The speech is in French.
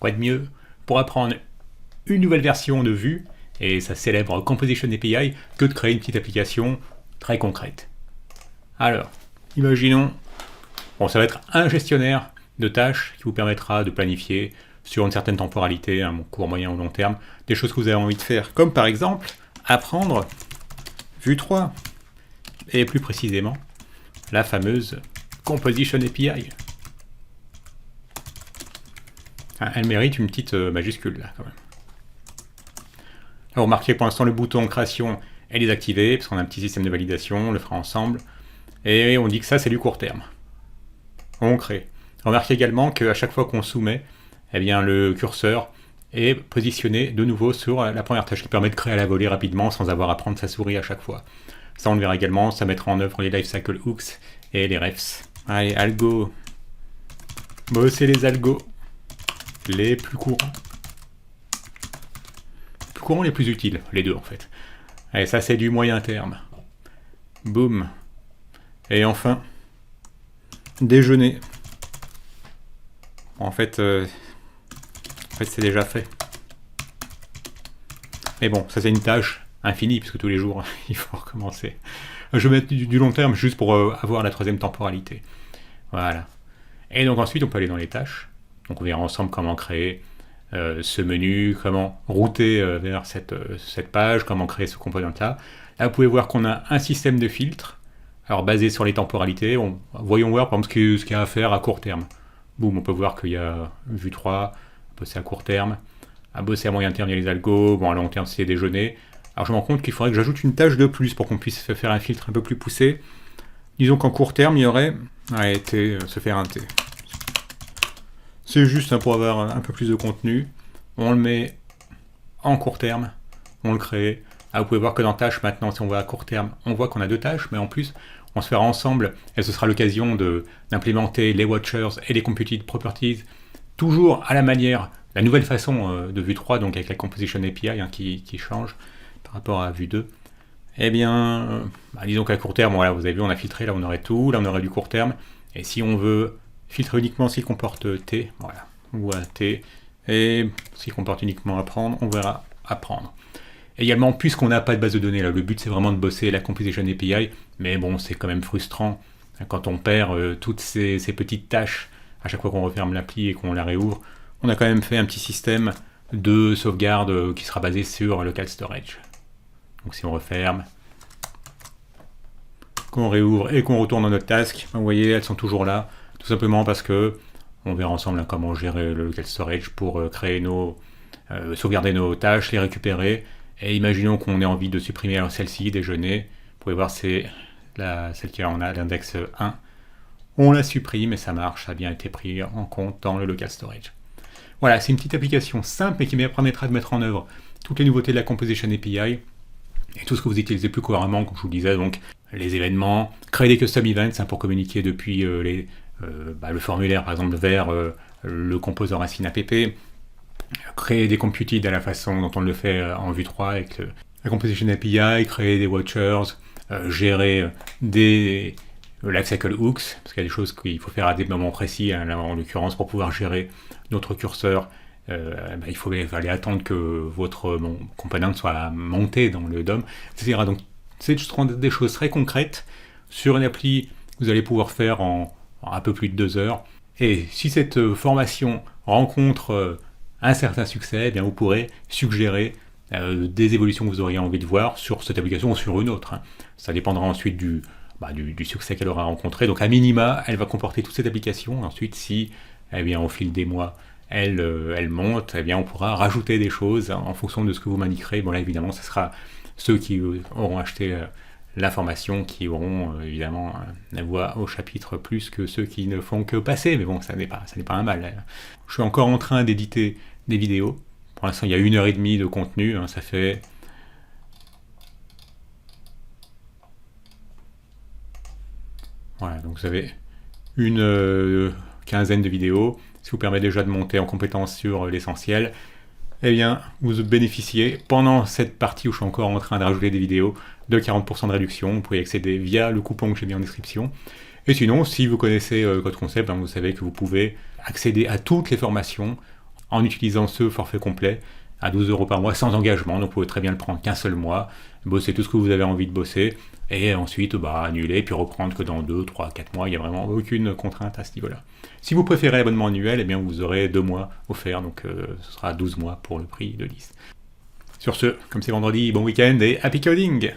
Quoi de mieux pour apprendre une nouvelle version de Vue et sa célèbre Composition API que de créer une petite application très concrète. Alors, imaginons, ça va être un gestionnaire de tâches qui vous permettra de planifier sur une certaine temporalité, un court, moyen ou long terme, des choses que vous avez envie de faire, comme par exemple apprendre Vue 3, et plus précisément la fameuse Composition API. Elle mérite une petite majuscule là quand même. Alors, remarquez pour l'instant le bouton création est désactivé parce qu'on a un petit système de validation, on le fera ensemble, et on dit que ça c'est du court terme. On crée. Remarquez également qu'à chaque fois qu'on soumet, eh bien, le curseur est positionné de nouveau sur la première tâche qui permet de créer à la volée rapidement sans avoir à prendre sa souris à chaque fois. Ça on le verra également, ça mettra en œuvre les lifecycle hooks et les refs. Allez, algo. Bosser les algos. Les plus courants. Les plus courants, les plus utiles. Les deux en fait. Allez, ça c'est du moyen terme. Boum. Et enfin, déjeuner. En fait c'est déjà fait. Mais bon, ça c'est une tâche infinie, puisque tous les jours, il faut recommencer. Je vais mettre du long terme, juste pour avoir la troisième temporalité. Voilà. Et donc ensuite, on peut aller dans les tâches. Donc on verra ensemble comment créer ce menu, comment router vers cette page, comment créer ce composant-là. Là, vous pouvez voir qu'on a un système de filtres, alors basé sur les temporalités. Voyons voir, par exemple, ce qu'il y a à faire à court terme. Boum, on peut voir qu'il y a Vue 3, à bosser à court terme, à bosser à moyen terme, il y a les algos, bon, à long terme, c'est déjeuner. Alors je me rends compte qu'il faudrait que j'ajoute une tâche de plus pour qu'on puisse faire un filtre un peu plus poussé. Disons qu'en court terme, il y aurait se faire un thé. C'est juste pour avoir un peu plus de contenu. On le met en court terme, on le crée. Ah, vous pouvez voir que dans tâches, maintenant, si on va à court terme, on voit qu'on a deux tâches, mais en plus, on se fera ensemble, et ce sera l'occasion d'implémenter les watchers et les computed properties, toujours à la manière, la nouvelle façon de Vue 3, donc avec la Composition API qui change par rapport à Vue 2. Eh bien, disons qu'à court terme, voilà, vous avez vu, on a filtré, là on aurait tout, là on aurait du court terme, et si on veut filtrer uniquement s'il comporte T, voilà, on voit T, et s'il comporte uniquement apprendre, on verra apprendre. Également, puisqu'on n'a pas de base de données, là, le but c'est vraiment de bosser la Composition API, mais bon, c'est quand même frustrant quand on perd toutes ces petites tâches à chaque fois qu'on referme l'appli et qu'on la réouvre. On a quand même fait un petit système de sauvegarde qui sera basé sur local storage. Donc si on referme, qu'on réouvre et qu'on retourne dans notre task, vous voyez, elles sont toujours là, tout simplement parce que on verra ensemble comment gérer le local storage pour créer sauvegarder nos tâches, les récupérer. Et imaginons qu'on ait envie de supprimer celle-ci, déjeuner. Vous pouvez voir, c'est celle qui en a l'index 1. On la supprime et ça marche, ça a bien été pris en compte dans le local storage. Voilà, c'est une petite application simple et qui permettra de mettre en œuvre toutes les nouveautés de la Composition API et tout ce que vous utilisez plus couramment, comme je vous le disais, donc les événements, créer des custom events pour communiquer depuis le formulaire par exemple vers le composant racine app, créer des computed à la façon dont on le fait en Vue 3 avec la Composition API, créer des watchers, gérer des lifecycle hooks, parce qu'il y a des choses qu'il faut faire à des moments précis, là, en l'occurrence pour pouvoir gérer notre curseur, il faut aller attendre que votre component soit monté dans le DOM, etc. Donc c'est des choses très concrètes sur une appli que vous allez pouvoir faire en un peu plus de 2 heures. Et si cette formation rencontre un certain succès, eh bien vous pourrez suggérer des évolutions que vous auriez envie de voir sur cette application ou sur une autre. Ça dépendra ensuite du succès qu'elle aura rencontré. Donc à minima, elle va comporter toute cette application. Ensuite, si au fil des mois, elle monte, on pourra rajouter des choses en fonction de ce que vous m'indiquerez. Bon là, évidemment, ce sera ceux qui auront acheté la formation qui auront évidemment la voix au chapitre plus que ceux qui ne font que passer. Mais bon, ça n'est pas un mal. Je suis encore en train d'éditer des vidéos. Pour l'instant, il y a 1h30 de contenu. Ça fait... Voilà, donc vous avez une quinzaine de vidéos. Ce qui vous permet déjà de monter en compétence sur l'essentiel. Eh bien, vous bénéficiez, pendant cette partie où je suis encore en train de rajouter des vidéos, de 40% de réduction. Vous pouvez y accéder via le coupon que j'ai mis en description. Et sinon, si vous connaissez Code Concept, vous savez que vous pouvez accéder à toutes les formations en utilisant ce forfait complet à 12 € par mois sans engagement. Donc vous pouvez très bien le prendre qu'un seul mois, bosser tout ce que vous avez envie de bosser, et ensuite annuler, puis reprendre que dans 2, 3, 4 mois. Il n'y a vraiment aucune contrainte à ce niveau-là. Si vous préférez l'abonnement annuel, eh bien vous aurez 2 mois offerts, donc ce sera 12 mois pour le prix de 10. Sur ce, comme c'est vendredi, bon week-end et happy coding!